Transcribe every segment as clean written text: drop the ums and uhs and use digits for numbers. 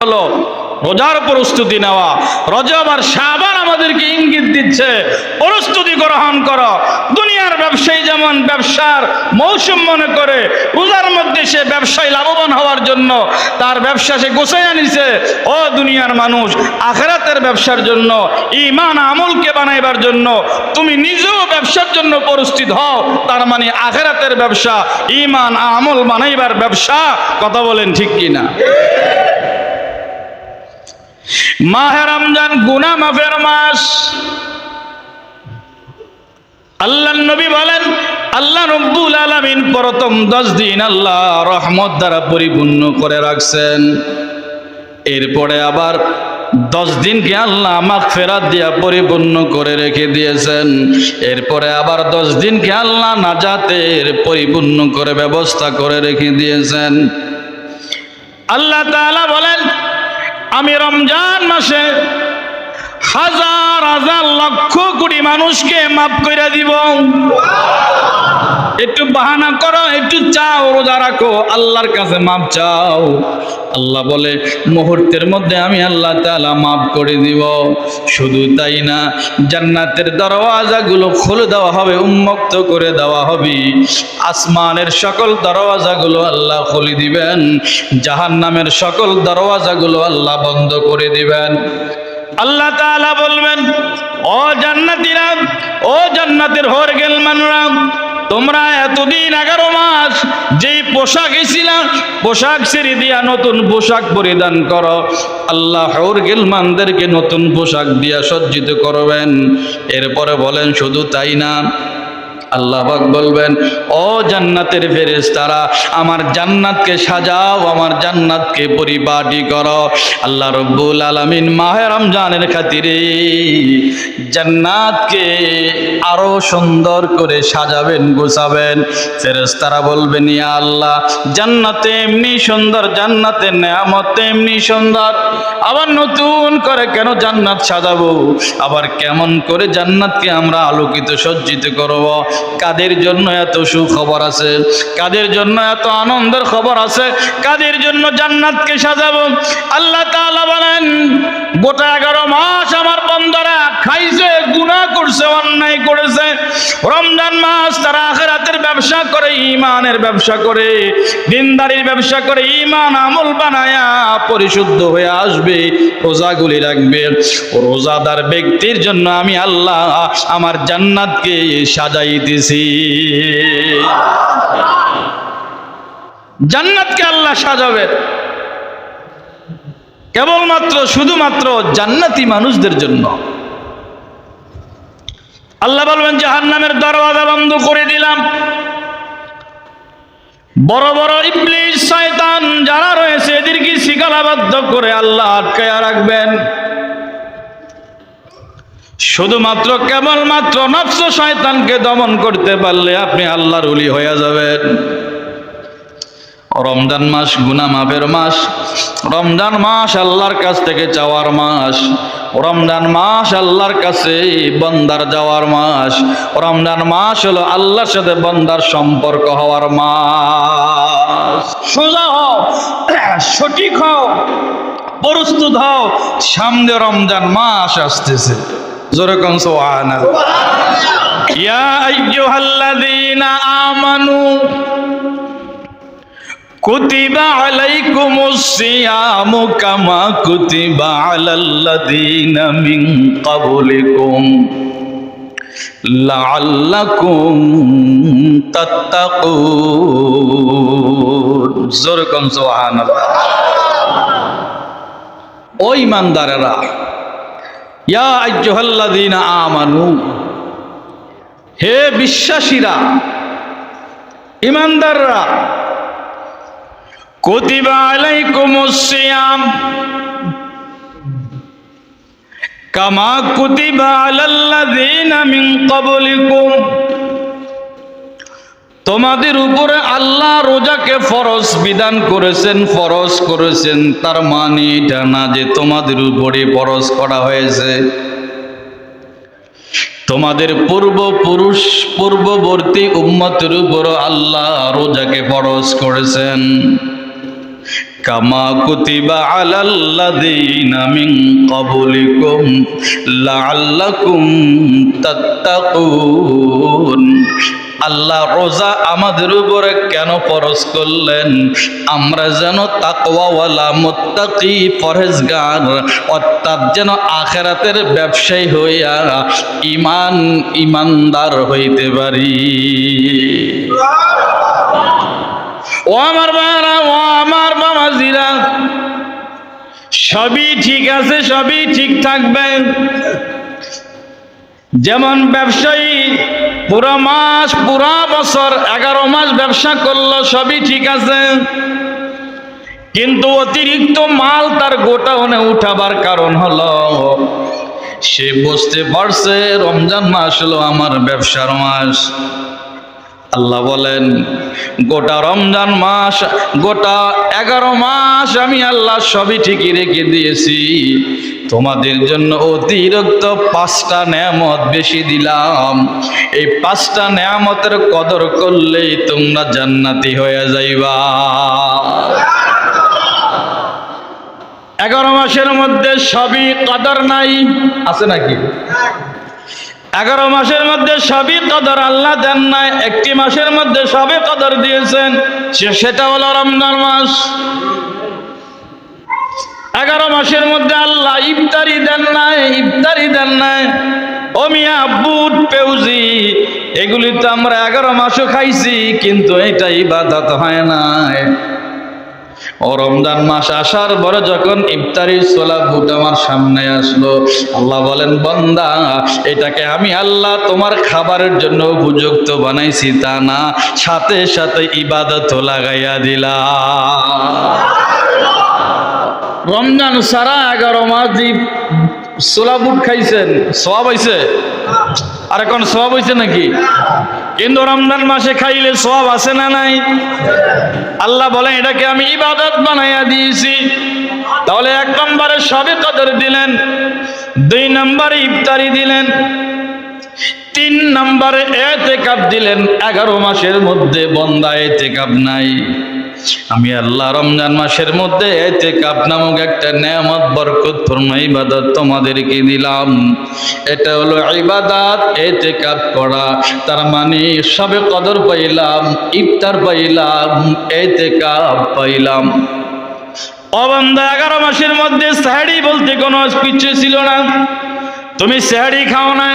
হলো রোজার প্রস্তুতি নেওয়া। রজব আর শাবান আমাদেরকে ইঙ্গিত দিচ্ছে প্রস্তুতি গ্রহণ করো। দুনিয়ার ব্যবসায়ী যেমন ব্যবসার মৌসুম মনে করে রোজার মধ্যে সে ব্যবসায় লাভবান হওয়ার জন্য তার ব্যবসা সে গোছাইয়া নিছে, ও দুনিয়ার মানুষ আখিরাতের ব্যবসার জন্য, ঈমান আমলকে বানাইবার জন্য তুমি নিজেও ব্যবসার জন্য প্রস্তুত হও। তার মানে আখিরাতের ব্যবসা, ঈমান আমল বানাইবার ব্যবসা। কথা বলেন ঠিক কিনা? মাহে রমজান গুনাহ মাফের মাস। আল্লাহর নবী বলেন, আল্লাহ রাব্বুল আলামিন প্রথম 10 দিন আল্লাহ রহমত দ্বারা পরিপূর্ণ করে রাখছেন। এরপরে আবার 10 দিনকে আল্লাহ মাগফিরাত দিয়া পরিপূর্ণ করে রেখে দিয়েছেন। এরপরে আবার 10 দিনকে আল্লাহ নাজাতের পরিপূর্ণ করে ব্যবস্থা করে রেখে দিয়েছেন। আল্লাহ তাআলা বলেন, আমি রমজান মাসে হাজার হাজার লক্ষ কোটি মানুষকে মাফ করে দিব। একটু বাহানা করো, একটু চাও, রোজা রাখো, আল্লাহর কাছে মাফ চাও। আল্লাহ বলে মুহূর্তের মধ্যে আমি আল্লাহ তাআলা মাফ করে দিব। শুধু তাই না, জান্নাতের দরওয়াজাগুলো খুলে দেওয়া হবে, উন্মুক্ত করে দেওয়া হবে। আসমানের সকল দরওয়াজাগুলো আল্লাহ খুলে দিবেন, জাহান্নামের সকল দরওয়াজাগুলো আল্লাহ বন্ধ করে দিবেন। আল্লাহ তাআলা বলবেন, ও জান্নাতীরা, ও জান্নাতের হরগেল মানুষরা, তোমরা এতদিন 11 মাস যেই পোশাক ছিলাম, পোশাক ছেড়ে দিয়া নতুন পোশাক পরিধান করো। আল্লাহ হরগেল মানদেরকে নতুন পোশাক দিয়া সজ্জিত করবেন। এরপরে বলেন শুধু তাই না, আল্লাহ পাক বলবেন, ও জান্নাতের ফেরেশতারা, আমার জান্নাতকে সাজাও, আমার জান্নাতকে পরিপাটি করো। আল্লাহ রাব্বুল আলামিন মাহে রমজানের খাতিরে জান্নাতকে আরো সুন্দর করে সাজাবেন, গোছাবেন। ফেরেশতারা বলবেন, ইয়া আল্লাহ, জান্নাতে এমনি সুন্দর, জান্নাতের নেয়ামত এমনি সুন্দর, আবার নতুন করে কেন জান্নাত সাজাবো? আবার কেমন করে জান্নাতকে আমরা আলোকিত সজ্জিত করব? কাদের জন্য এত সুখবর আছে, কাদের জন্য এত আনন্দের খবর আছে, কাদের জন্য জান্নাতকে সাজাবো? আল্লাহ তাআলা বলেন, গোটা 11 মাস আমার বান্দারা খাইছে, গুনাহ করছে, অন্যায় করেছে। রমজান মাস তারা আখিরাতের ব্যবসা করে, ঈমানের ব্যবসা করে, দিনদারির ব্যবসা করে, ঈমান আমল বানায়া পরিশুদ্ধ হয়ে আসবে, রোজাগুলি রাখবে। রোজাদার ব্যক্তির জন্য আমি আল্লাহ আমার জান্নাতকে সাজাই দিছি। জান্নাতকে আল্লাহ সাজাবে কেবলমাত্র শুধুমাত্র জান্নাতি মানুষদের জন্য। আল্লাহ বলবেন, জাহান্নামের দরওয়াজা বন্ধ করে দিলাম। বড় বড় ইবলিস শয়তান যারা রয়েছে এদেরকে শিকলাবদ্ধ করে আল্লাহ আটকায়া রাখবেন। শুধুমাত্র কেবলমাত্র নফস শয়তানকে দমন করতে পারলে আপনি আল্লাহর ওলি হয়ে যাবেন। রমজান মাস গুনাহ মাফের মাস, রমজান মাস আল্লাহর কাছ থেকে চাওয়ার মাস, রমজান মাস আল্লাহর কাছে বান্দার যাওয়ার মাস, রমজান মাস হলো আল্লাহর সাথে বান্দার সম্পর্ক হওয়ার মাস। সোজা হও, সঠিক হও, প্রস্তুত হও, সামনে রমজান মাস আসতেছে। জোরে কোন সুবহানাল্লাহ। ইয়া আইয়ুহাল্লাযীনা আমানু কুতিবা আলাইকুমুস সিয়ামু কামা কুতিবা আলাল্লাযীনা মিন ক্বাবলিকুম লাআল্লাকুম তাত্তাকুন। জোরে কোন সুবহানাল্লাহ। ও ঈমানদারেরা, ইয়া আইয়ুহাল্লাযীনা আমানু, হে বিশ্বাসীরা, ঈমানদাররা, কুতিবা আলাইকুমুস সিয়াম কামা কুতিবা আলাল্লাযীনা মিন ক্বাবলিকুম, তোমাদের উপরে আল্লাহ রোজাকে ফরজ বিধান করেছেন, ফরজ করেছেন। তার মানে এটা না যে তোমাদের উপরে ফরজ করা হয়েছে। তোমাদের পূর্ববর্তী উম্মতের উপর আল্লাহ রোজাকে ফরজ করেছেন। কামা কুতিবা আলাল্লাযীনা মিন ক্বাবলিকুম লাআল্লাকুম তাত্তাকুন। আল্লাহ রোজা আমাদের উপরে কেন ফরজ করলেন? আমরা যেন তাকওয়াওয়ালা মুত্তাকি পরহেজগার অর্থাৎ যেন আখিরাতের ব্যবসায়ী হইয়া ইমানদার হইতে পারি। ও আমার বাবারা, ও আমার বাবাজিরা, সবই ঠিক আছে, সবই ঠিক থাকবে। যেমন ব্যবসায়ী পুরা মাস পুরা বছর 11 মাস ব্যবসা করলো, সবই ঠিক আছে, কিন্তু অতিরিক্ত মাল তার গোডাউনে উঠাবার কারণ হলো সে বুঝতে পারছে রমজান মাস হলো আমার ব্যবসার মাস। আল্লাহ বলেন গোটা রমজান মাস, গোটা 11 মাস আমি আল্লাহ সবই ঠিকই রেখে দিয়েছি, তোমাদের জন্য অতিরিক্ত 5টা নেয়ামত বেশি দিলাম। এই 5টা নেয়ামতের কদর করলেই তোমরা জান্নাতি হয়ে যাইবা। 11 মাসের মধ্যে সবই কদর নাই, আছে নাকি? 11 মাসের মধ্যে সবই কদর আল্লাহ দেন নাই, একটি মাসের মধ্যে সবই কদর দিয়েছেন, সেটা হলো রমজান মাস। 11 মাসের মধ্যে আল্লাহ ইফতারি দেন নাই, ইফতারি দেন নাই। ও মিয়া, বুট পেউজি এগুলি তো আমরা 11 মাসও খাইছি, কিন্তু এটা ইবাদত হয় নাই। ও রমজান মাস আসার পরে যখন ইফতারির ছোলা বুট আমার সামনে আসলো, আল্লাহ বলেন বান্দা এটাকে আমি আল্লাহ তোমার খাবারের জন্য উপযুক্ত বানাইছি তা না, সাথে সাথে ইবাদত লাগাইয়া দিলাম। রমজান সারা 11 মাস ছোলা বুট খাইছেন, সওয়াব হইছে? আর এখন সওয়াব হইছে নাকি? কিন্তু রমজান মাসে খাইলে সওয়াব আছে না নাই? আল্লাহ বলেন এটাকে আমি ইবাদত বানাইয়া দিয়েছি। তাহলে 1 নম্বরে সবে কদর দিলেন, 2 নম্বরে ইফতারি দিলেন, 3 নম্বরে ইতিকাফ দিলেন। 11 মাসের মধ্যে বান্দা ইতিকাফ নাই। আমি আল্লাহ রমজান মাসের মধ্যে ইতিকাফ নামক একটা নেয়ামত বরকতপূর্ণ ইবাদত তোমাদেরকে দিলাম। এটা হলো ইবাদত, ইতিকাফ করা। তার মানে সবে কদর পাইলাম, ইফতার পাইলাম, ইতিকাফ পাইলাম। ও বান্দা, 11 মাসের মধ্যে সেহরি বলতে কোনো কিছু ছিল না। তুমি সেহরি খাও না,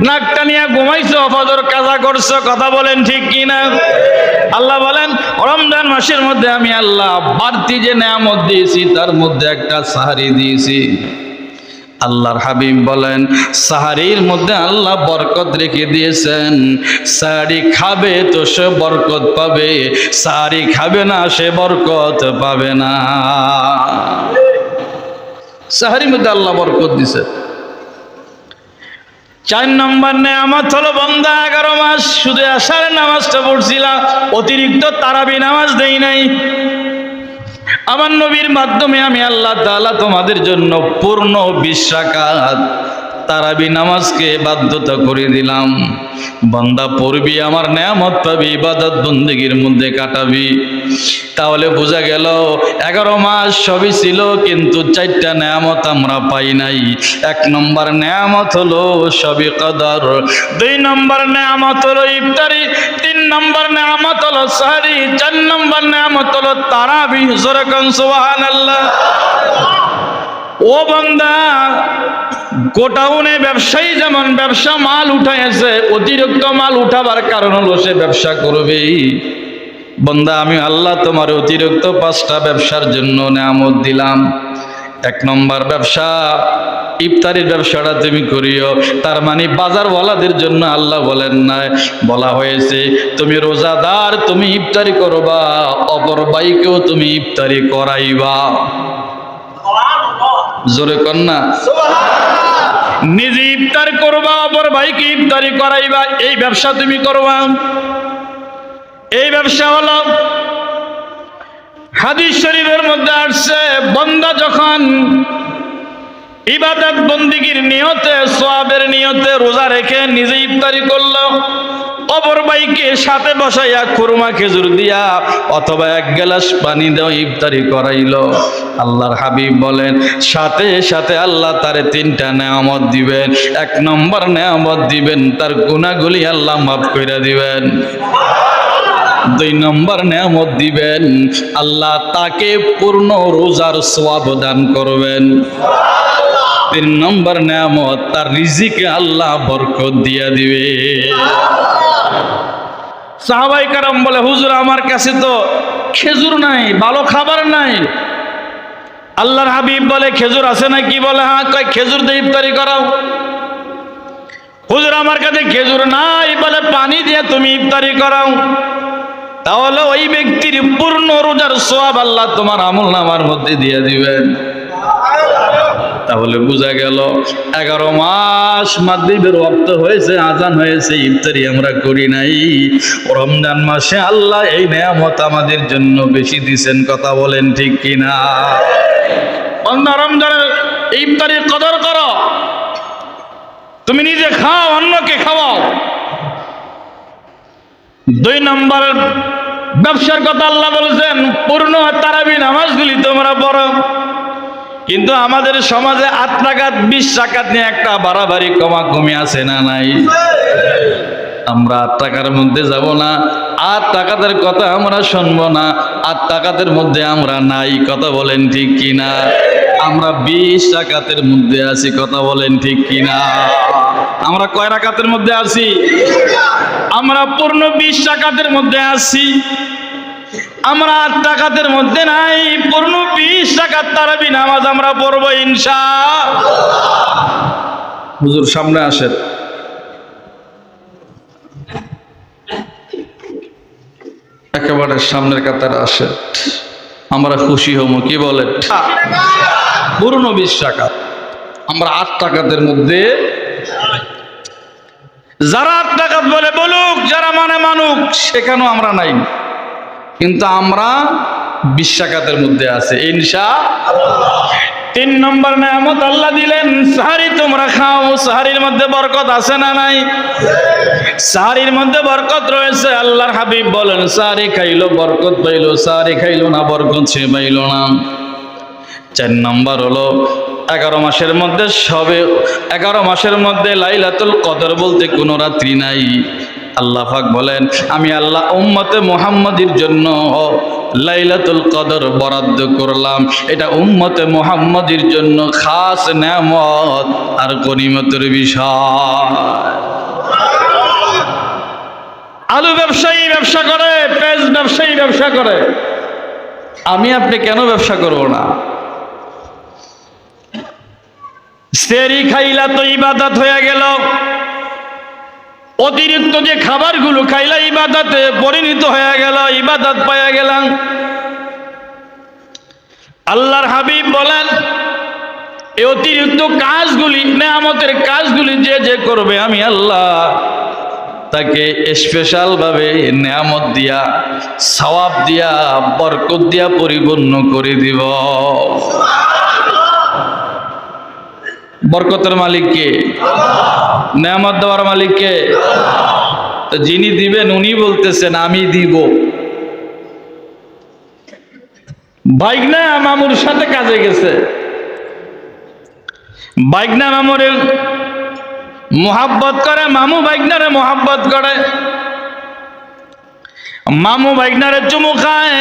নাকটা নিয়ে ঘুমাইছো, ফজর কাজা করছো, কথা বলেন ঠিক কিনা? আল্লাহ বলেন রমজান মাসের মধ্যে আমি আল্লাহ বাড়তি যে নেয়ামত দিয়েছি তার মধ্যে একটা সাহারি দিয়েছি। আল্লাহর হাবিব বলেন সাহারির মধ্যে আল্লাহ বরকত রেখে দিয়েছেন। সাহারি খাবে তো সে বরকত পাবে, সাহারি খাবে না সে বরকত পাবে না। সাহারির মধ্যে আল্লাহ বরকত দিয়েছে। 4 নম্বর নেয়ামত হলো বান্দা 11 মাস শুধু আশারের নামাজটা পড়ছিলাম, অতিরিক্ত তারাবি নামাজ দেই নাই। আমার নবীর মাধ্যমে আমি আল্লাহ তাআলা তোমাদের জন্য পূর্ণ 20 রাকাত তারাবি নামাজকে বাধ্যতা করে দিলাম। বান্দা পড়বি, আমার নেয়ামত পাবি, ইবাদত বন্দেগীর মধ্যে কাটাবি। তাহলে বোঝা গেল 11 মাস সবই ছিল, কিন্তু 4টা নেয়ামত আমরা পাই নাই। 1 নম্বর নেয়ামত হলো সবে কদর, 2 নম্বর নেয়ামত হলো ইফতারি, 3 নম্বর নেয়ামত হলো সাহরি, 4 নম্বর নেয়ামত হলো তারাবি। জোরে কোন সুবহানাল্লাহ। ও বান্দা, গোডাউনে ব্যবসায়ী যেমন ব্যবসা মাল উঠাইছে, অতিরিক্ত মাল উঠাবার কারণ হলো সে ব্যবসা করবে। বান্দা আমি আল্লাহ তোমার অতিরিক্ত 5টা ব্যবসার জন্য নেয়ামত দিলাম। 1 নম্বর ব্যবসা ইফতারির ব্যবসাটা তুমি করিও। তার মানে বাজারওয়ালাদের জন্য আল্লাহ বলেন না, বলা হয়েছে তুমি রোজাদার, তুমি ইফতারি করবা, অপর ভাইকেও তুমি ইফতারি করাইবা। জোরে কন্যা নিজে ইফতার করবা, অপর ভাইকে ইফতারি করাইবা, এই ব্যবসা তুমি করবা। এই ব্যবসা হলো হাদিস শরীফের মধ্যে আসছে, বান্দা যখন ইবাদত বন্দিগির নিয়তে, সওয়াবের নিয়তে রোজা রেখে নিজে ইফতারি করলো, অপর ভাইকে সাথে বসাইয়া খুরমা খেজুর দিয়া অথবা এক গ্লাস পানি দেওয়া ইফতারি করাইলো। আল্লাহর হাবিব বলেন সাথে সাথে আল্লাহ তারে 3টা নেয়ামত দিবেন। 1 নম্বর নেয়ামত দিবেন তার গুনাহগুলি আল্লাহ মাফ কইরা দিবেন। 2 নম্বর নেয়ামত দিবেন আল্লাহ তাকে পূর্ণ রোজার সওয়াব দান করবেন। 3 নম্বর নেয়ামত তার রিজিকে আল্লাহ বরকত দিয়া দিবে। সাহাবায়ে কেরাম বলে হুজুর আমার কাছে তো খেজুর নাই, ভালো খাবার নাই। আল্লাহর হাবিব বলে খেজুর আছে নাকি? বলে হ্যাঁ। কয় খেজুর দিয়ে ইফতারি করাও। হুজুর আমার কাছে খেজুর নাই, বলে পানি দিয়ে তুমি ইফতারি করাও। তাহলে ওই ব্যক্তির পূর্ণ রোজার সওয়াব আল্লাহ তোমার আমলনামার মধ্যে দিয়ে দিবেন। তাহলে বোঝা গেল 11 মাস মাগরিবের ওয়াক্ত হয়েছে, আজান হয়েছে, ইফতারি আমরা করি নাই। রমজান মাসে আল্লাহ এই নেয়ামত আমাদের জন্য বেশি দিবেন। কথা বলেন ঠিক কিনা? বান্দা রমজানের ইফতারির কদর করো। তুমি নিজে খাও, অন্যকে খাওয়াও। 2 নম্বর ব্যবসার কথা আল্লাহ বলেছেন পূর্ণ তারাবি নামাজগুলি তোমরা পড়ো। কিন্তু আমাদের সমাজে 8 রাকাত 20 রাকাত নিয়ে একটা বাড়াবাড়ি কমাকমি আছে না নাই? আমরা 8 টাকার মধ্যে যাব না, 8 টাকাদের কথা আমরা শুনবো না, 8 টাকাদের মধ্যে আমরা নাই। কথা বলেন ঠিক কিনা? আমরা 20 রাকাতের মধ্যে আছি। কথা বলেন ঠিক কিনা? আমরা কয় রাকাতের মধ্যে আছি? আমরা পূর্ণ 20 রাকাতের মধ্যে আছি। আমরা 8 রাকাতের মধ্যে নাই, পূর্ণ 20 রাকাত তারাবি নামাজ আমরা পড়বো ইনশাআল্লাহ। হুজুর সামনে আসেন। একেবারে সামনের কাতারে আসেন, আমরা খুশি হব। কি বলেন? পূর্ণ 20 রাকাত আমরা 8 রাকাতের মধ্যে। যারা 8 রাকাত বলে বলুক, যারা মানে মানুক, সেখানেও আমরা নাই। কিন্তু আমরা 20 রাকাতের মধ্যে আছে ইনশাআল্লাহ। 3 নম্বর নেয়ামত আল্লাহ দিলেন সাহারি তোমরা খাও। সাহারির মধ্যে বরকত আছে না নাই? সাহারির মধ্যে বরকত রয়েছে। আল্লাহর হাবিব বলেন সাহারি খাইলো বরকত পাইলো, সাহারি খাইলো না বরকত সে পাইলো না। 4 নম্বর হলো 11 মাসের মধ্যে 11 মাসের মধ্যে লাইলাতুল কদর বলতে কোনো রাত্রি নাই। আল্লাহ পাক বলেন আমি আল্লাহ উম্মতে মুহাম্মাদির জন্য লাইলাতুল কদর বরাদ্দ করলাম। এটা উম্মতে মুহাম্মাদির জন্য খাস নেয়ামত আর গনিমতের বিষয়। আলু ব্যবসায়ী ব্যবসা করে, পেঁয়াজ ব্যবসায়ী ব্যবসা করে, আমি আপনি কেন ব্যবসা করব না? সেরি খাইলা তো ইবাদত হয়ে গেল। অতিরিক্ত যে খাবারগুলো খাইলা ইবাদতে পরিণত হয়ে গেল, ইবাদত পাইয়া গেলাম। আল্লাহর হাবিব বলেন এই অতিরিক্ত কাজগুলি, নেয়ামতের কাজগুলি যে যে করবে আমি আল্লাহ তাকে স্পেশাল ভাবে নেয়ামত দিয়া, সওয়াব দিয়া, বরকত দিয়া পরিপূর্ণ করে দিব। বরকতের মালিক কে? নেয়ামত দেওয়ার মালিক কে? তো যিনি দিবেন উনি বলতেছেন আমি দিব। বাইগনা মামুর সাথে কাজে গেছে। বাইগনা মামুরের মোহাব্বত করে, মামু বাইগনারে মোহাব্বত করে। মামু বাইগনারে চুমু খায়,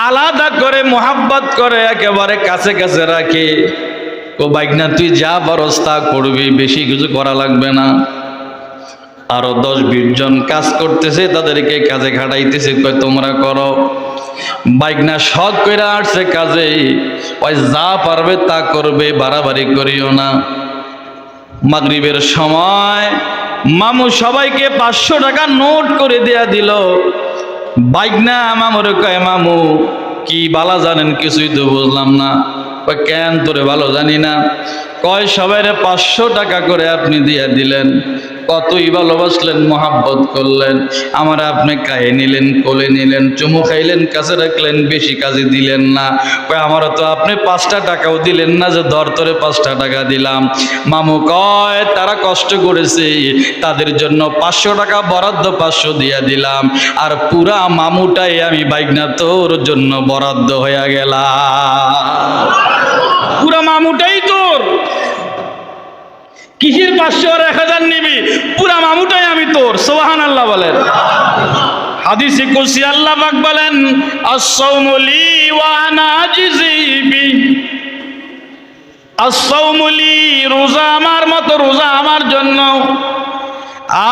আলাদা করে মোহাব্বত করে, একেবারে কাছে কাছে রাখে। ও বাইগনা তুই যা পারস তা করবি, বেশি কিছু করা লাগবে না। আরো 10-20 জন কাজ করতেছে, তাদেরকে কাজে খাটাইতেছে, কয় তোমরা করো। বাইগনা শখ করে আসছে কাজে, ওই যা পারবে তা করবে, বাড়াবাড়ি করিও না। মাগরিবের সময় মামু সবাইকে 500 টাকা নোট করে দেয়া দিল। বাইগনা মামুরে কয় মামু কি বালা জানেন? কিছুই তো বুঝলাম না। কেন তোরে ভালো জানি না? কয় সবাইরে 500 টাকা করে আপনি দিয়া দিলেন, কতই ভালোবাসলেন, মহাব্বত করলেন। আমার আপনি কায়ে নিলেন, কোলে নিলেন, চুমু খাইলেন, কাছে রাখলেন, বেশি কাজে দিলেন না। আমারও তো আপনি 5টা টাকাও দিলেন না যে ধর তোরে 5টা টাকা দিলাম। মামু কয় তারা কষ্ট করেছে, তাদের জন্য 500 টাকা বরাদ্দ, 500 দিয়া দিলাম। আর পুরা মামুটাই আমি বাইগনা তোর জন্য বরাদ্দ হয়ে গেলাম। পুরা মামুটাই তোর। কিসের 500 আর 1000 নিবি? পুরা মামুটাই আমি তোর। সুবহানাল্লাহ বলেন। হাদিসে কুদসি আল্লাহ পাক বলেন, আস-সাওমু লি ওয়া আনা আজিজি বি। আস-সাওমু লি, রোজা আমার মতো, রোজা আমার জন্য।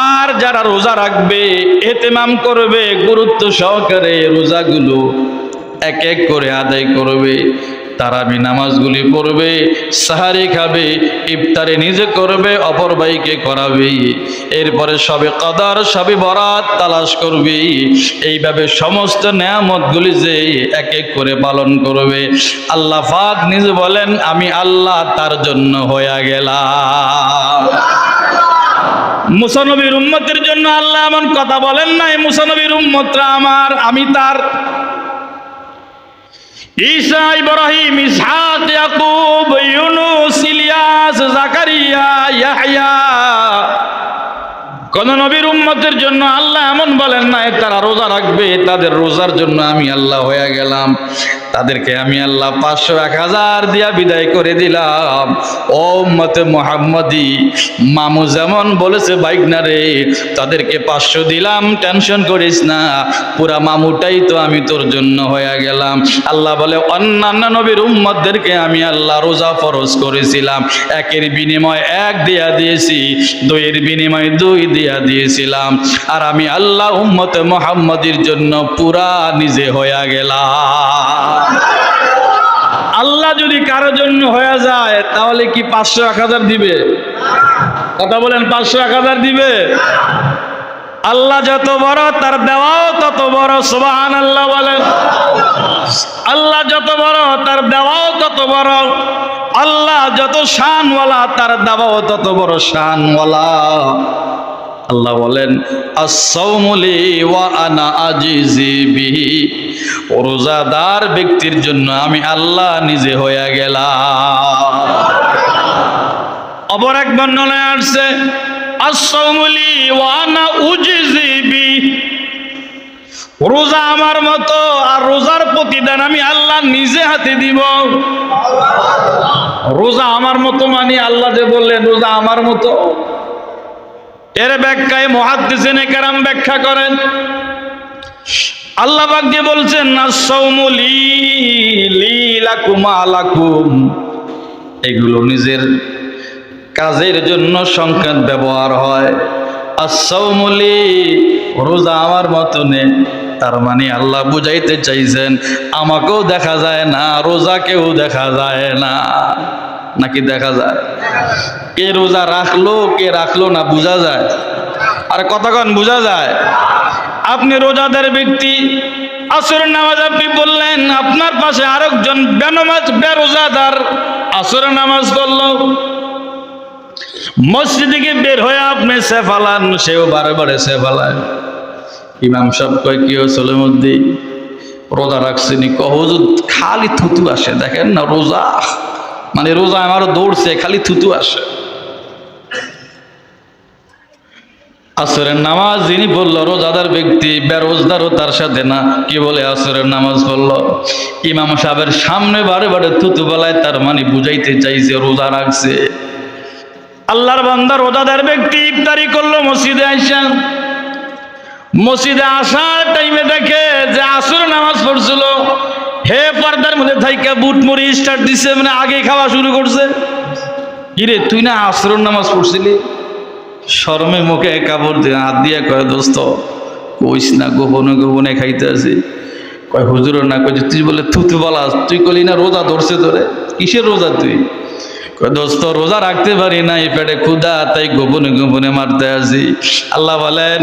আর যারা রোজা রাখবে, ইহতিমাম করবে, গুরুত্ব সহকারে রোজাগুলো এক এক করে আদায় করবে, তারাবি নামাজগুলি পড়বে, সাহারি খাবে, ইফতারে নিজে করবে, অপর ভাইকে করাবে, এরপরে সবে কদর, সবে বরাত তালাশ করবে। এইভাবে সমস্ত নেয়ামতগুলি যে এক এক করে পালন করবে, আল্লাহ পাক নিজে বলেন আমি আল্লাহ তার জন্য হয়ে গেলাম। মুসা নবীর উম্মতের জন্য আল্লাহ এমন কথা বলেন নাই, মুসা নবীর উম্মতরা আমার, আমি তার। ঈসা, ইব্রাহিম, ইসহাক, ইয়াকুব, ইউনুস, ইলিয়াস, জাকারিয়া, ইয়াহইয়া, কোন নবীর উম্মতের জন্য আল্লাহ এমন বলেন নাই তারা রোজা রাখবে, তাদের রোজার জন্য আমি আল্লাহ হয়ে গেলাম। তাদেরকে আমি আল্লাহ 500 1000 দিয়া বিদায় করে দিলাম। ও উম্মতে মুহাম্মাদি, মামু যেমন বলেছে বাইগনা রে তাদেরকে 500 দিলাম, টেনশন করিস না, পুরা মামুটাই তো আমি তোর জন্য হয়ে গেলাম। আল্লাহ বলে অন্যান্য নবীর উম্মতদেরকে আমি আল্লাহ রোজা ফরজ করেছিলাম, 1-এর বিনিময়ে 1 দিয়া দিয়েছি, 2-এর বিনিময়ে 2 দিয়া দিয়েছিলাম, আর আমি আল্লাহ উম্মতে মুহাম্মাদির জন্য পুরা নিজে হয়ে গেলাম। আল্লাহ যদি কারো জন্য হয়ে যায় তাহলে কি 500 1000 দিবে? কথা বলেন, 500 1000 দিবে? আল্লাহ যত বড় তার দেওয়াও তত বড়। সুবহানাল্লাহ বলেন। আল্লাহ যত বড় তার দেওয়াও তত বড়। আল্লাহ যত শানওয়ালা তার দেওয়াও তত বড় শানওয়ালা। আল্লাহ বলেন আস-সাওমু লি ওয়া আনা আজিজি বিহি, রোজাদার ব্যক্তির জন্য আমি আল্লাহ নিজে হয়ে গেলাম। অপর এক বর্ণনায় আসছে আস-সাওমু লি ওয়া আনা উজিজি বিহি, রোজা আমার মতো, আর রোজার প্রতিদান আমি আল্লাহ নিজে হাতে দিব। রোজা আমার মতো মানে আল্লাহ যে বললেন রোজা আমার মতো, এর ব্যাখ্যায় মুহাদ্দিসিনে কেরাম ব্যাখ্যা করেন, আল্লাহ পাক যে বলছেন আস-সাওমু লি লাকুম আলাকুম, এগুলো নিজের কাজের জন্য সংকেত ব্যবহার হয়। আস-সাওমু লি, রোজা আমার মতনে, তার মানে আল্লাহ বুঝাইতে চাইছেন আমাকেও দেখা যায় না, রোজাকেও দেখা যায় না, নাকি দেখা যায়? কে রোজা রাখলো কে রাখলো না বোঝা যায়। আর কতক্ষণ বোঝা যায়? আপনি রোজাদার ব্যক্তি, আসরের নামাজ আপনি বললেন, আপনার পাশে আরেকজন বেনামাজ বেরোজাদার আসরের নামাজ পড়লো, মসজিদ থেকে বের হয়ে আপনি সেফালান, সেও বারে বারে সেফালায়। ইমাম সাহেব কয় কি হয়েছিল মধ্যে রোজা রাখছেনি? হুজুর খালি থুতু আসে, দেখেন না রোজা মানে রোজা আমারও দৌড়ছে, খালি থুতু আসে। আসরের নামাজ যিনি পড়লো রোজাদার ব্যক্তি, বেরোজদারও তার সাথে না, কি বলে আসরের নামাজ পড়লো, ইমাম সাহেবের সামনে বারে বারে থুতু বলায়, তার মানে বুঝাইতে চাইছে রোজা রাখছে। আল্লাহর বান্দা রোজাদার ব্যক্তি ইফতারি করলো মসজিদে আইসা, মসজিদে আসার টাইমে দেখে যে আসরের নামাজ পড়ছিল, হে পর্দার মধ্যে থাইকা বুট মুড়ি স্টার্ট দিছে, মানে আগে খাওয়া শুরু করছে। কিরে তুই না আসরের নামাজ পড়ছিলি? শরমে মুখে কাপড় দিয়ে হাত দিয়ে কয় দোস্ত কইস না, গোপনে গোপনে খাইতে আছি। কয় হুজুর না, কই তুই বলে থুতু বলা, তুই কলি না রোজা ধরছে তোরে? কিসের রোজা তুই? কয় দোস্ত রোজা রাখতে পারি না, এই পেটে ক্ষুধা, তাই গোপনে গোপনে মারতে আছি। আল্লাহ বলেন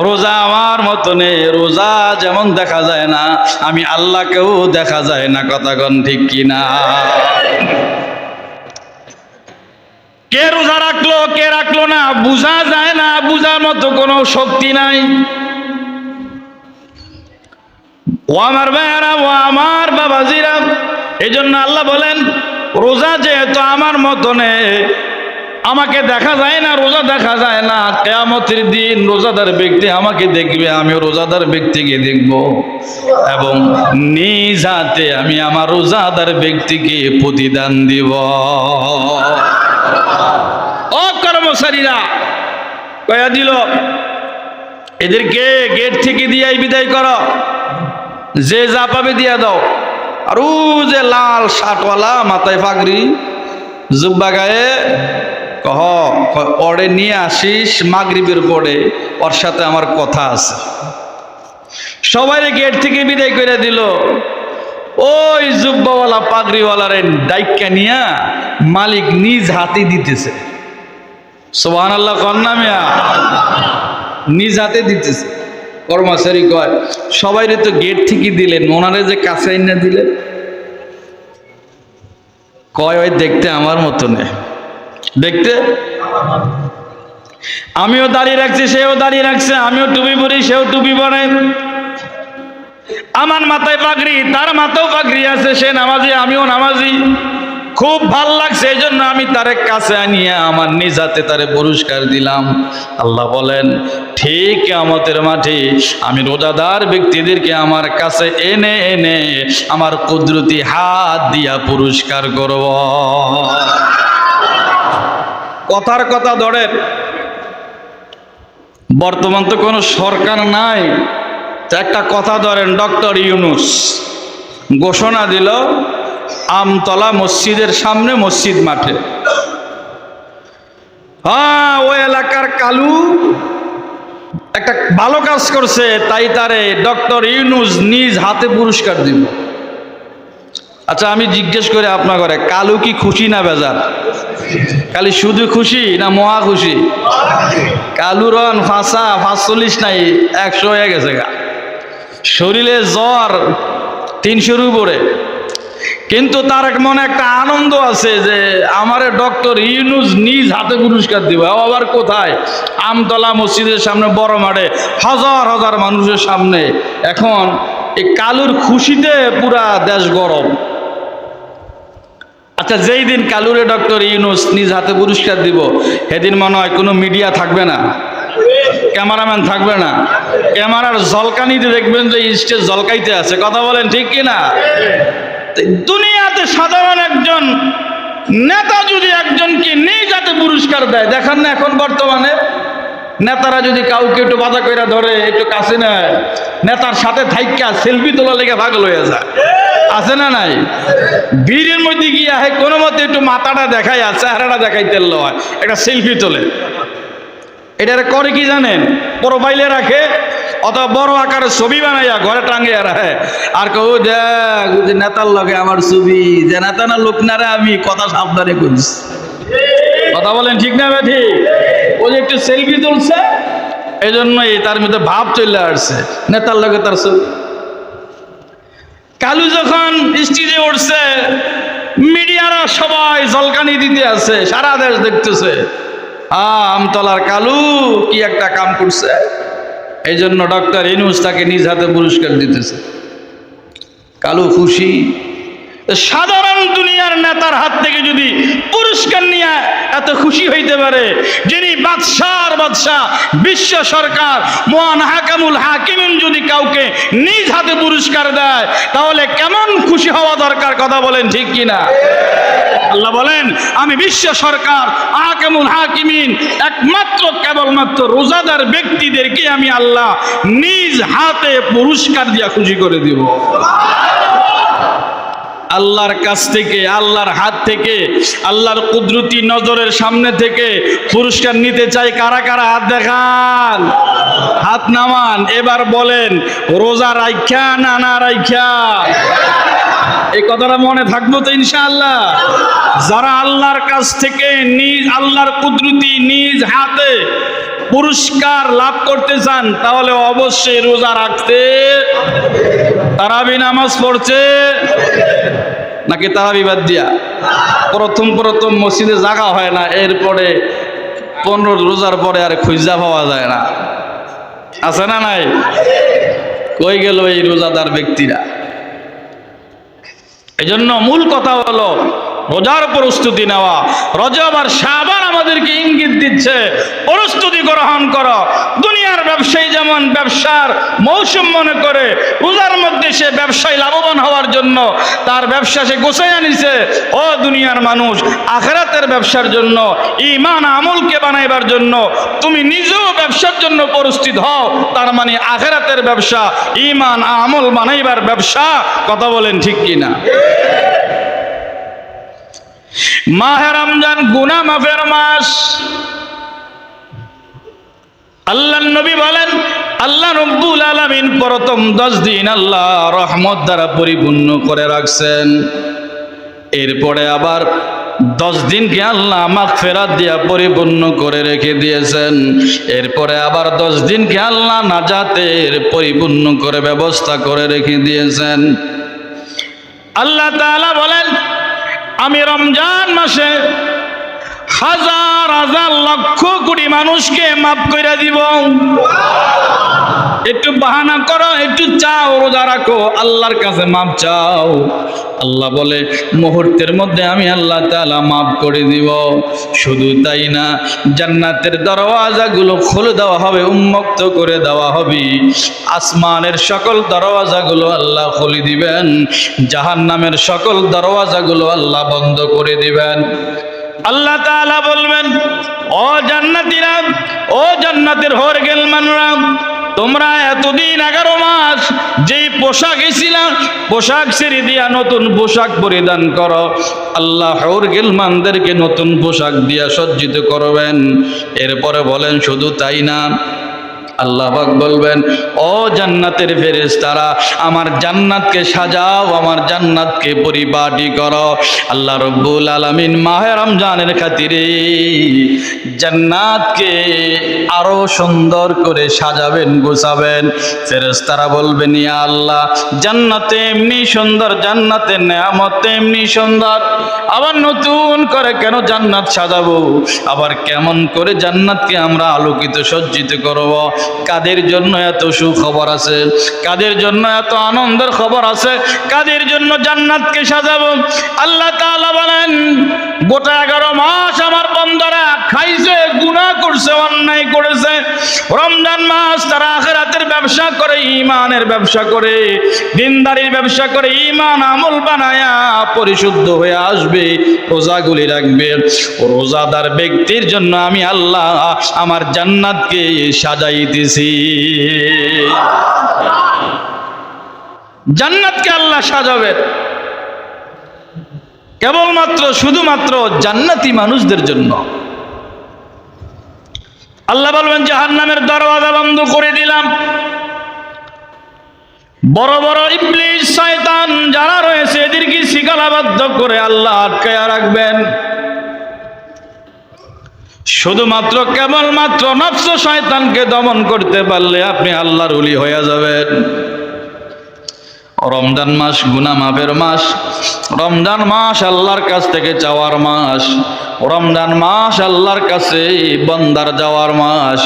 রোজা আমার মতনে, রোজা যেমন দেখা যায় না, আমি আল্লাহকেও দেখা যায় না। কথা কোন ঠিক কিনা? কে রোজা রাখলো কে রাখলো না বোঝা যায় না, বোঝার মতো কোনো শক্তি নাই। ও আমার ভাইয়েরা, ও আমার বাবাজিরা, এই জন্য আল্লাহ বলেন রোজা যেহেতু আমার মতনে, আমাকে দেখা যায় না, রোজা দেখা যায় না, কিয়ামতের দিন রোজাদার ব্যক্তি আমাকে দেখবে, আমিও রোজাদার ব্যক্তিকে দেখব, এবং নিজ হাতে আমি আমার রোজাদার ব্যক্তিকে প্রতিদান দিব। ও কর্মচারীরা কয়া দিল, এদেরকে গেট থেকে দিয়ে বিদায় করো, যে যা পাবে দিয়া দাও। আর ও যে লাল শার্টওয়ালা, মাথায় পাগড়ি, জুব্বা গায়ে, কহ পরে নিয়ে আসিস মাগরিবের পরে, ওর সাথে আমার কথা আছে। সবাই গেট থেকে বিদায় করে দিল। ওই জুব্বাওয়ালা পাগড়িওয়ালারে ডাইকা নিয়া মালিক নিজ হাতে দিতেছে। সুবহানাল্লাহ কন্যা মিয়া, নিজ হাতে দিতেছে। কর্মচারী কয়, সবাইরে তো গেট থেকে দিলেন, ওনারে যে কাছে না দিলেন? কয় ওই দেখতে আমার মতো নেই, দেখতে আমিও দাঁড়িয়ে রাখছি, সেও দাঁড়িয়ে রাখছে, আমিও টুপি পরি, সেও টুপি পরে, আমার মাথায় পাগড়ি, তার মাথাও পাগড়ি আছে, সে নামাজি, আমিও নামাজি। খুব ভাল লাগছে, এই জন্য আমি তারে কাছে আনিয়ে আমার নিজ হাতে তারে পুরস্কার দিলাম। আল্লাহ বলেন ঠিক কিয়ামতের মাঠে আমি রোজাদার ব্যক্তিদেরকে আমার কাছে এনে এনে আমার কুদরতি হাত দিয়া পুরস্কার করব। কথার কথা ধরেন, বর্তমান তো কোনো সরকার নাই, একটা কথা ধরেন, ডক্টর ইউনূস ঘোষণা দিল আমতলা মসজিদের সামনে মসজিদ মাঠে, হ্যাঁ ওই এলাকার কালু একটা ভালো কাজ করছে, তাই তারে ডক্টর ইউনূস নিজ হাতে পুরস্কার দিব। আচ্ছা আমি জিজ্ঞেস করে আপনার ঘরে, কালু কি খুশি না বেজার? খালি শুধু খুশি না মহা খুশি? কালু রন ফাঁসা 45 নাই 100 হয়ে গেছে গা, শরীরে জ্বর 300-র উপরে, কিন্তু তার মনে একটা আনন্দ আছে যে আমারে ডক্টর ইউনূস নিজ হাতে পুরস্কার দিব। আবার কোথায়? আমতলা মসজিদের সামনে, বড় মাঠে, হাজার হাজার মানুষের সামনে। এখন এই কালুর খুশিতে পুরা দেশ গরম। আচ্ছা যেই দিন কালুরে ডক্টর ইউনূস নিজ হাতে পুরস্কার দিব, সেদিন মনে হয় কোনো মিডিয়া থাকবে না, ক্যামেরাম্যান থাকবে না, ক্যামেরার ঝলকানিতে দেখবেন যে স্টেজ ঝলকাইতে আছে। কথা বলেন ঠিক কিনা? দুনিয়াতে সাধারণ একজন নেতা যদি একজনকে নিজ হাতে পুরস্কার দেয়, দেখেন না এখন বর্তমানে নেতারা যদি কাউকে একটু বাধা কইরা ধরে, একটু কাছে নেয়, নেতার সাথে থাইকা সেলফি তোলা লেগে পাগল হয়ে যায়, আছে না নাই? ভিড়ের মধ্যে গিয়া কোনো মতে একটু মাথাটা দেখায়, চেহারাটা দেখাইতে হয়, একটা সেলফি তোলে। এটারে করে কি জানেন? প্রোফাইলে রাখে, অথবা বড় আকারে ছবি বানাইয়া ঘরে টাঙ্গিয়া রাখে, আর কেউ দেখ যে নেতার লগে আমার ছবি, যে নেতা না লোক না রে, আমি কথা সাবধানে করিস। কথা বলেন ঠিক না বেঠি? ও যে একটু সেলফি তুলছে, এই জন্যই তার মধ্যে ভাব চলে আসছে, নেতার লগে তার ছবি। কালু যখন স্টেজে উঠছে, মিডিয়ারা সবাই ঝলকানি দিতে আছে, সারা দেশ দেখতেছে, আমতলার কালু কি একটা কাম করছে। এই জন্য ডক্টর ইউনূস তাকে নিজ হাতে পুরস্কার দিতেছে। কালু খুশি। সাধারণ দুনিয়ার নেতার হাত থেকে যদি পুরস্কার নিয়ে এত খুশি হইতে পারে, যিনি বাদশার বাদশাহ, বিশ্ব সরকার, মহান হাকামুল হাকিমিন যদি কাউকে নিজ হাতে পুরস্কার দেয়, তাহলে কেমন খুশি হওয়া দরকার? কথা বলেন ঠিক কিনা? আল্লাহ বলেন আমি বিশ্ব সরকার, হাকামুল হাকিমিন, একমাত্র কেবলমাত্র রোজাদার ব্যক্তিদেরকে আমি আল্লাহ নিজ হাতে পুরস্কার দিয়া খুশি করে দিব। আল্লাহর কাছ থেকে, আল্লাহর হাত থেকে, আল্লাহর কুদরতি নজরের সামনে থেকে পুরস্কার নিতে চাই কারা কারা? হাত দেখান, হাত নামান। এবার বলেন রোজা রাইখা না না রাইখা? এই কথাটা মনে থাকবো তো ইনশাআল্লাহ? যারা আল্লাহর কাছ থেকে নিজ আল্লাহর কুদরতি নিজ হাতে পুরস্কার লাভ করতে চান, তাহলে অবশ্যই রোজা রাখতে, তারাবি নামাজ পড়ছে, নাকি তারাবি বাদ দিয়া প্রথম প্রথম মসজিদে জাগা হয় না, এরপরে 15 রোজার পরে আর খুঁজা পাওয়া যায় না, আছে না নাই? কই গেল এই রোজাদার ব্যক্তিরা? এই জন্য মূল কথা হলো রোজার প্রস্তুতি নেওয়া। রজব আর শাবান আমাদেরকে ইঙ্গিত দিচ্ছে প্রস্তুতি গ্রহণ করো। দুনিয়ার ব্যবসায়ী যেমন ব্যবসার মৌসুম মনে করে রোজার মধ্যে সে ব্যবসায় লাভবান হওয়ার জন্য তার ব্যবসা সে গোছাইয়া নিছে, ও দুনিয়ার মানুষ, আখিরাতের ব্যবসার জন্য, ঈমান আমলকে বানাইবার জন্য তুমি নিজেও ব্যবসার জন্য প্রস্তুত হও। তার মানে আখিরাতের ব্যবসা, ঈমান আমল বানাইবার ব্যবসা। কথা বলেন ঠিক কিনা? মাহে রমজান গুনাহ মাফের মাস। আল্লাহর নবী বলেন, আল্লাহ রাব্বুল আলামিন প্রথম 10 দিন আল্লাহ রহমত দ্বারা পরিপূর্ণ করে রাখছেন। এরপরে আবার 10 দিনকে আল্লাহ মাগফিরাত দিয়া পরিপূর্ণ করে রেখে দিয়েছেন। এরপরে আবার 10 দিনকে আল্লাহ নাজাতের পরিপূর্ণ করে ব্যবস্থা করে রেখে দিয়েছেন। আল্লাহ তাআলা বলেন, আমি রমজান মাসে হাজার হাজার লক্ষ কোটি মানুষকে মাফ করে দিব। একটু বাহানা করো, একটু চাও, রোজা রাখো, আল্লাহর কাছে মাফ চাও। আল্লাহ বলে মুহূর্তের মধ্যে আমি আল্লাহ তাআলা মাফ করে দিব। শুধু তাই না, জান্নাতের দরওয়াজাগুলো খুলে দেওয়া হবে, উন্মুক্ত করে দেওয়া হবে। আসমানের সকল দরওয়াজাগুলো আল্লাহ খুলে দিবেন, জাহান্নামের সকল দরওয়াজাগুলো আল্লাহ বন্ধ করে দিবেন। আল্লাহ তাআলা বলবেন, ও জান্নাতীরা, ও জান্নাতের হরগেল মানুষরা, তোমরা এতদিন 11 মাস যেই পোশাক ছিলাম, পোশাক ছেড়ে দিয়া নতুন পোশাক পরিধান করো। আল্লাহ হরগেল মানদেরকে নতুন পোশাক দিয়া সজ্জিত করবেন। এরপরে বলেন, শুধু তাই না, আল্লাহ পাক বলবেন, ও জান্নাতের ফেরেশতারা, আমার জান্নাতকে সাজাও, আমার জান্নাতকে পরিপাটি করো। আল্লাহ রাব্বুল আলামিন মাহে রমজানের খাতিরে জান্নাতকে আরো সুন্দর করে সাজাবেন, গোছাবেন। ফেরেশতারা বলবেন, ইয়া আল্লাহ, জান্নাতে এমনি সুন্দর, জান্নাতের নেয়ামত এমনি সুন্দর, আবার নতুন করে কেন জান্নাত সাজাবো? আবার কেমন করে জান্নাতকে আমরা আলোকিত সজ্জিত করব? কাদের জন্য এত সুখবর আছে, কাদের জন্য এত আনন্দের খবর আছে, কাদের জন্য জান্নাতকে সাজাবো? আল্লাহ তাআলা বলেন, গোটা 11 মাস আমার বান্দারা খাইছে, গুনাহ করছে, অন্যায় করেছে। রমজান মাস তারা আখিরাতের ব্যবসা করে, ঈমানের ব্যবসা করে, দিনদারির ব্যবসা করে, ঈমান আমল বানায়া পরিশুদ্ধ হয়ে আসবে, রোজাগুলি রাখবে। রোজাদার ব্যক্তির জন্য আমি আল্লাহ আমার জান্নাতকে সাজাইতেছি। জান্নাতকে আল্লাহ সাজাবেন কেবলমাত্র শুধুমাত্র জান্নাতি মানুষদের জন্য। আল্লাহ বলবেন, জাহান্নামের দরওয়াজা বন্ধ করে দিলাম। বড় বড় ইবলিস শয়তান যারা রয়েছে এদেরকে শিকলাবদ্ধ করে আল্লাহ আটকায়া রাখবেন। শুধুমাত্র কেবলমাত্র নফস শয়তানকে দমন করতে পারলে আপনি আল্লাহর ওলি হয়ে যাবেন। রমজান মাস গুনাহ মাফের মাস, রমজান মাস আল্লাহর কাছ থেকে চাওয়ার মাস, রমজান মাস আল্লাহর কাছে বান্দার যাওয়ার মাস,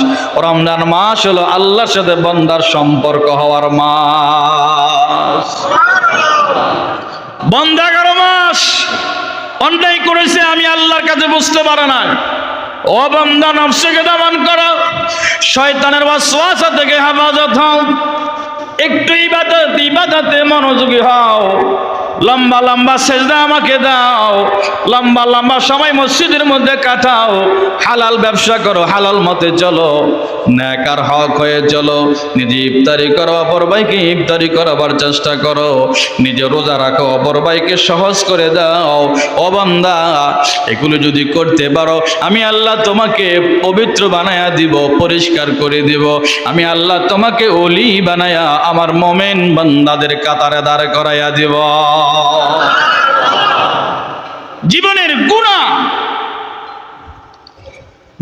রমজান মাস হলো আল্লাহর সাথে বান্দার সম্পর্ক হওয়ার মাস। বান্দা 11 মাস অন্যায় করেছে, আমি আল্লাহর কাছে বুঝতে পারে না। ও বান্দা, নফসকে দমন করো, শয়তানের ওয়াসওয়াসা থেকে হেফাজত হও, একটু ইবাদতে মনোযোগী হও, লম্বা লম্বা সেজদা আমাকে দাও, লম্বা লম্বা সময় মসজিদের মধ্যে কাটাও, হালাল ব্যবসা করো, হালাল মতে চলো, নেকার হক হয়ে চলো, নিজে ইফতারি করো, অপর ভাইকে ইফতারি করাবার চেষ্টা করো, নিজে রোজা রাখো, অপর ভাইকে সহজ করে দাও। ও বান্দা, এগুলো যদি করতে পারো আমি আল্লাহ তোমাকে পবিত্র বানায়া দিব, পরিষ্কার করে দিব। আমি আল্লাহ তোমাকে ওলি বানায়া আমার মোমেন বান্দাদের কাতারে দাঁড় করাইয়া দিব। জীবনের গুনাহ,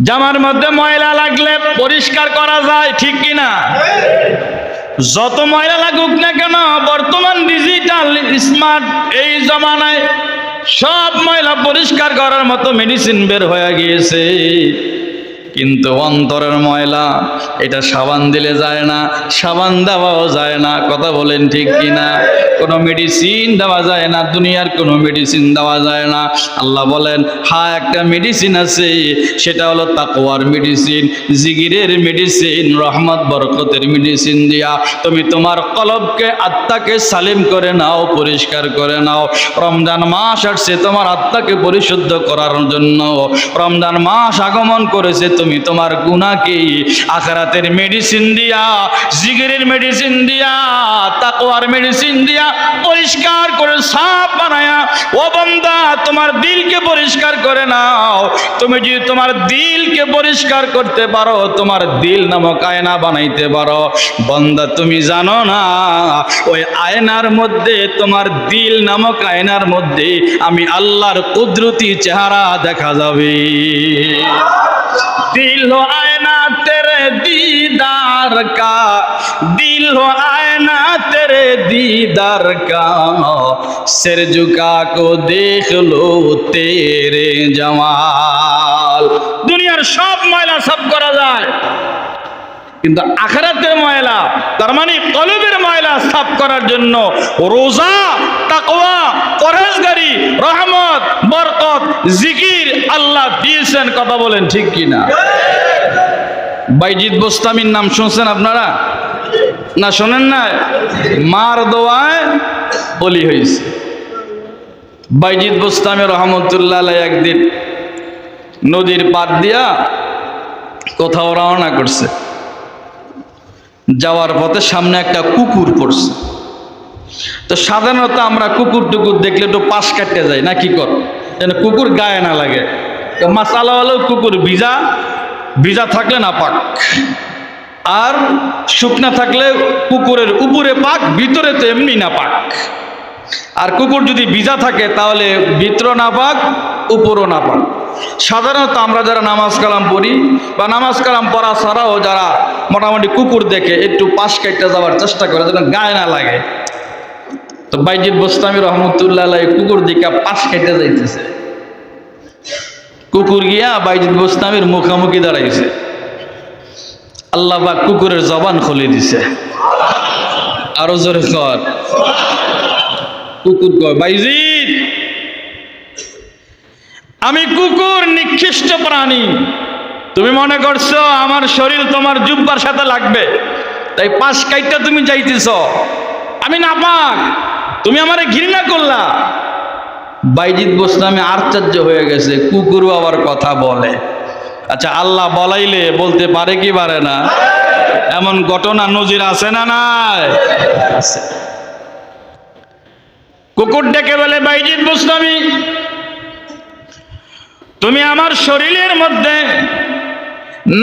জামার মধ্যে ময়লা লাগলে পরিষ্কার করা যায়, ঠিক কিনা? যত ময়লা লাগুক না কেন, বর্তমান ডিজিটাল স্মার্ট এই জমানায় সব ময়লা পরিষ্কার করার মতো মেডিসিন বের হয়ে গিয়েছে, কিন্তু অন্তরের ময়লা এটা সাবান দিলে যায় না, সাবান দেওয়াও যায় না। কথা বলেন ঠিক কিনা? কোনো মেডিসিন দেওয়া যায় না, দুনিয়ার কোনো মেডিসিন দেওয়া যায় না। আল্লাহ বলেন হ্যাঁ একটা মেডিসিন আছে, সেটা হলো তাকওয়ার মেডিসিন, জিকিরের মেডিসিন, রহমত বরকতের মেডিসিন দিয়া তুমি তোমার কলবকে, আত্মাকে সালিম করে নাও, পরিষ্কার করে নাও। রমজান মাস আসছে তোমার আত্মাকে পরিশুদ্ধ করার জন্য। রমজান মাস আগমন করেছে, তুমি তোমার গুনাহকে আখিরাতের মেডিসিন দিয়া, জিকিরের মেডিসিন দিয়া, তাকওয়ার মেডিসিন দিয়া পরিষ্কার করে সাফ বানায়া, ও বান্দা তোমার দিলকে পরিষ্কার করে নাও। তুমি যদি তোমার দিলকে পরিষ্কার করতে পারো, তোমার দিল নামক আয়না বানাইতে পারো, বান্দা তুমি জানো না ওই আয়নার মধ্যে, তোমার দিল নামক আয়নার মধ্যে আমি আল্লাহর কুদরতি চেহারা দেখা যাবে। दिल हो आईना तेरे दीदार का, दिल हो आईना तेरे दीदार का, सिर झुका को देख लो तेरे जमाल। दुनियार सब मयला सब करा যায়, কিন্তু আখিরাতের ময়লা, তার মানে কলবের ময়লা সাফ করার জন্য রোজা, তাকওয়া, পরহেজগারি, রহমত, বরকত, জিকির আল্লাহ দিয়েছেন। কথা বলেন ঠিক কিনা? বাইজিদ বোস্তামির নাম শুনছেন আপনারা? না শোনেন না? মার দোয়ায় বলি হয়েছে। বাইজিদ বোস্তামি রহমতুল্লাহ আলাইহি একদিন নদীর পাড় দিয়া কোথাও রওনা করছে। যাওয়ার পথে সামনে একটা কুকুর পড়ছে। তো সাধারণত আমরা কুকুর টুকুর দেখলে একটু পাশ কাটতে যাই না, কি কর যেন কুকুর গায়ে না লাগে। তো মাসালা হলো কুকুর ভিজা, ভিজা থাকলে না পাক, আর শুকনা থাকলে কুকুরের উপরে পাক, ভিতরে তো এমনি না পাক। আর কুকুর যদি ভিজা থাকে তাহলে ভিতর না পাক, উপরও না পাক। সাধারণত আমরা যারা নামাজ কালাম পড়ি বা নামাজ কালাম পড়া ছাড়াও যারা মোটামুটি কুকুর দেখে একটু পাশ কাটতে যাওয়ার চেষ্টা করে যেন গায়ে না লাগে। তো বাইজিদ বোস্তামি রহমতুল্লাহ আলাইহি কুকুর দিকে পাশ কেটে যাইতেছে। কুকুর গিয়া বাইজিদ বোস্তামির মুখামুখি দাঁড়াইছে। আল্লাহ পাক কুকুরের জবান খুলে দিছে। আরো জোরে কর। কুকুর কয়, বাইজিদ আমি কুকুর, নিকৃষ্ট প্রাণী। তুমি মনে করছো আমার শরীর তোমার জুব্বার সাথে লাগবে, তাই পাশ কাইটা তুমি যাইতেছ। আমি নাপাক, তুমি আমারে ঘৃণা করলা। বাইজিদ বোস্তামি আশ্চর্য হয়ে গেছে, কুকুরও আবার কথা বলে। আচ্ছা আল্লাহ বলাইলে বলতে পারে কি পারে না? এমন ঘটনা নজির আছে না নাই? আছে। কুকুর ডেকে বলে, বাইজিদ বোস্তামি তুমি আমার শরীরের মধ্যে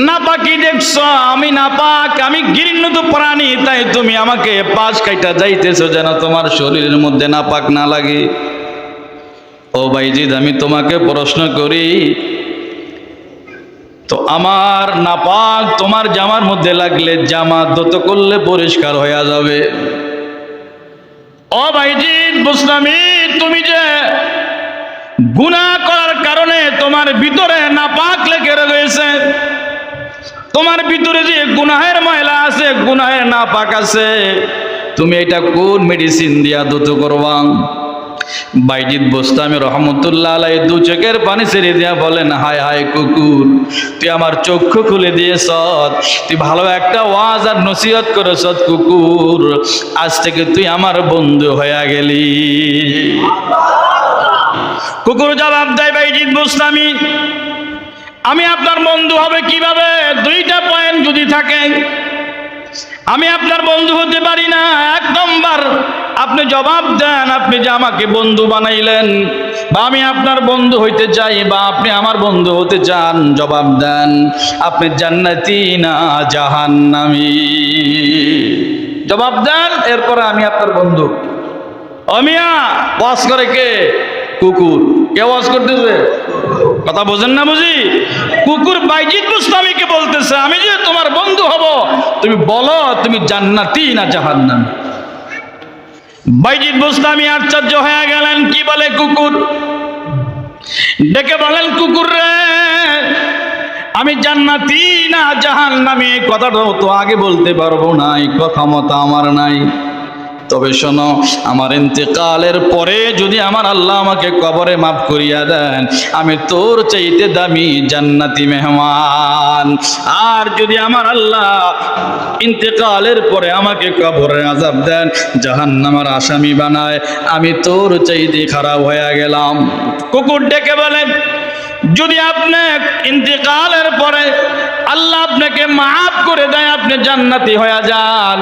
নাপাকি দেখছো, আমি নাপাক, আমি ঘৃণিত প্রাণী, তাই তুমি আমাকে পাশ কাইটা যাইতেছো যেন তোমার শরীরের মধ্যে নাপাক না লাগে। ও বাইজিদ আমি তোমাকে প্রশ্ন করি, তো আমার নাপাক তোমার জামার মধ্যে লাগলে জামা ধৌত করলে পরিষ্কার হয়ে যাবে। ও বাইজিদ বোস্তামি তুমি যে গুনাহ করার কারণে তোমার ভিতরে নাপাক লেগে রয়েছে, তোমার ভিতরে যে গুনাহের ময়লা আছে, গুনাহের নাপাক আছে, তুমি এটা কোন মেডিসিন দিয়া ধৌত করবা? বাইজিদ বোস্তামি রহমতুল্লাহ আলাইহি দু চোখের পানি ছেড়ে দিয়া বলেন, হায় হায় কুকুর, তুই আমার চক্ষু খুলে দিয়েছ, তুই ভালো একটা ওয়াজ আর নসিহত করেছ কুকুর, আজ থেকে তুই আমার বন্ধু হয়ে গেলি। কুকুর জবাব দেয়, বাইজিদ বোস্তামি আমি আপনার বন্ধু হবে কিভাবে? দুইটা পয়েন্ট যদি থাকে আমি আপনার বন্ধু হতে পারি না। এক নম্বর, আপনি জবাব দেন আপনি যে আমাকে বন্ধু বানাইলেন, বা আমি আপনার বন্ধু হইতে চাই, বা আপনি আমার বন্ধু হতে চান, জবাব দেন আপনি জান্নাতি না জাহান্নামী? জবাব দেন, এরপরে আমি আপনার বন্ধু। অমিয়া ওয়াজ করে কে? কুকুর। কে ওয়াজ করতেছে? কথা বোঝেন না বুঝি? কুকুর বাইজিদ বোস্তামিকে বলতেছে, আমি যে তোমার বন্ধু হব, তুমি বলো তুমি জান্নাতি না জাহান্নামী? বাইজিদ বুস্তামি আশ্চর্য হয়ে গেলেন, কি বলে কুকুর? ডেকে বলেন, কুকুর রে, আমি জান্নাতি না জাহান্নামী কথাটা তো আগে বলতে পারবো না, এই ক্ষমতা আমার নাই। তবে শোনো, আমার ইন্তেকালের পরে যদি আমার আল্লাহ আমাকে কবরে মাফ করিয়া দেন, আমি তোর চাইতে দামি জান্নাতি মেহমান। আর যদি আমার আল্লাহ ইন্তেকালের পরে আমাকে কবরে আযাব দেন, জাহান্নামের আসামি বানায়, আমি তোর চাইতে খারাপ হয়ে গেলাম। কুকুর ডেকে বলেন, যদি আপনি ইন্তেকালের পরে আল্লাহ আপনাকে মাফ করে দেয়, আপনি জান্নাতি হয়ে যান,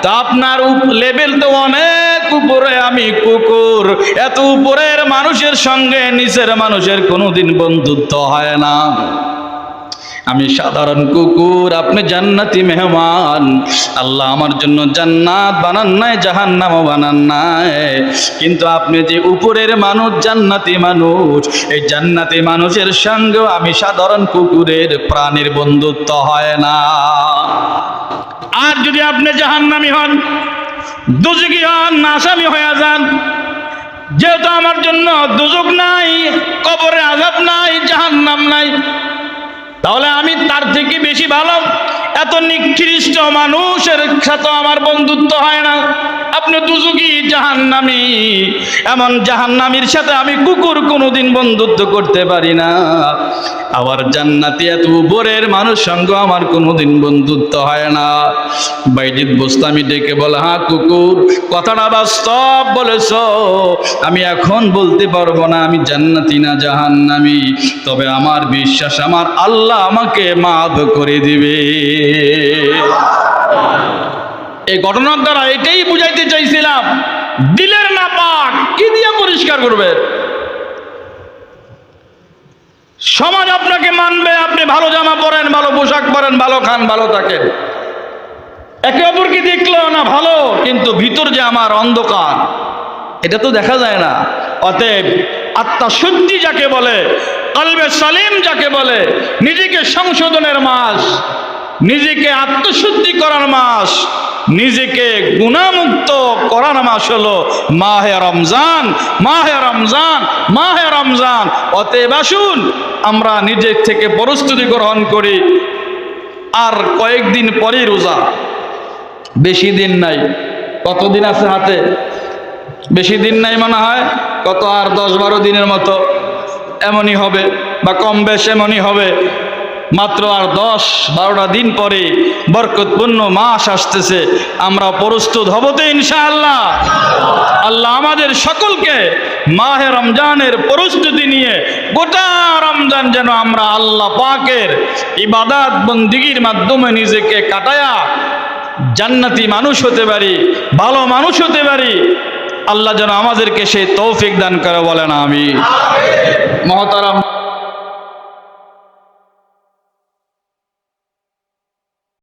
তা আপনার লেভেল তো অনেক উপরে। আমি কুকুর, এত উপরের মানুষের সঙ্গে নিচের মানুষের কোনোদিন বন্ধুত্ব হয় না। আমি সাধারণ কুকুর, আপনি জান্নাতি মেহমান। আল্লাহ আমার জন্য জান্নাত বানান নাই, জাহান্নামও বানান নাই, কিন্তু আপনি যে উপরের মানুষ, জান্নাতি মানুষ, এই জান্নাতি মানুষের সঙ্গেও আমি সাধারণ কুকুরের প্রাণীর বন্ধুত্ব হয় না। আর যদি আপনি জাহান্নামী হন, দুজকি হন, আসামি হয়ে যান, যেহেতু আমার জন্য দুজক নাই, কবরে আযাব নাই, জাহান্নাম নাই, তাহলে আমি তার থেকে বেশি ভালো। এত নিকৃষ্ট মানুষের সাথে আমার বন্ধুত্ব হয় না। আপনি দুজকি, জাহান্নামী, এমন জাহান্নামীর সাথে আমি কুকুর কোনোদিন বন্ধুত্ব করতে পারি না। আবার জান্নাতি এত উপরের মানুষ সঙ্গে আমার কোনোদিন বন্ধুত্ব হয় না। বাইজিদ বুস্তামি ডেকে বলে, হ্যাঁ কুকুর, কথাটা বাস্তব বলেছ, আমি এখন বলতে পারবো না আমি জান্নাতি না জাহান্নামী, তবে আমার বিশ্বাস আমার আল্লাহ আমাকে মাফ করে দিবে। এই ঘটনার দ্বারা এটাই বুঝাইতে চাইছিলাম, দিলের নাপাক কি দিয়ে পরিষ্কার করবে? সমাজ আপনাকে মানবে, আপনি ভালো জামা পরেন, ভালো পোশাক পরেন, ভালো খান, ভালো থাকেন, একে অপরকে দেখলো না ভালো, কিন্তু ভিতর যে আমার অন্ধকার, এটা তো দেখা যায় না। অতএব আত্মশুদ্ধি যাকে বলে, কলবে সালিম যাকে বলে, নিজেকে সংশোধনের মাস, নিজেকে আত্মশুদ্ধি করার মাস, নিজেকে গুনাহমুক্ত করার মাস হলো মাহে রমজান, মাহে রমজান, মাহে রমজান। অতএব আসুন আমরা নিজের থেকে প্রস্তুতি গ্রহণ করি। আর কয়েকদিন পরেই রোজা, বেশি দিন নাই। কতদিন আছে হাতে? বেশি দিন নাই মনে হয়, কত আর 10-12 দিনের মতো এমনই হবে, বা কম বেশ এমনই হবে। মাত্র আর 10-12টা দিন পরে বরকতপূর্ণ মাস আসতেছে, আমরা প্রস্তুত হব তো ইনশাআল্লাহ। আল্লাহ আমাদের সকলকে মাহে রমজানের প্রস্তুতি নিয়ে গোটা রমজান যেন আমরা আল্লাহ পাকের ইবাদত বন্দিগির মাধ্যমে নিজেকে কাটায়া জান্নাতি মানুষ হতে পারি, ভালো মানুষ হতে পারি। আল্লাহ যেন আমাদেরকে সেই তৌফিক দান করে, বলেন আমিন। মহতারাম।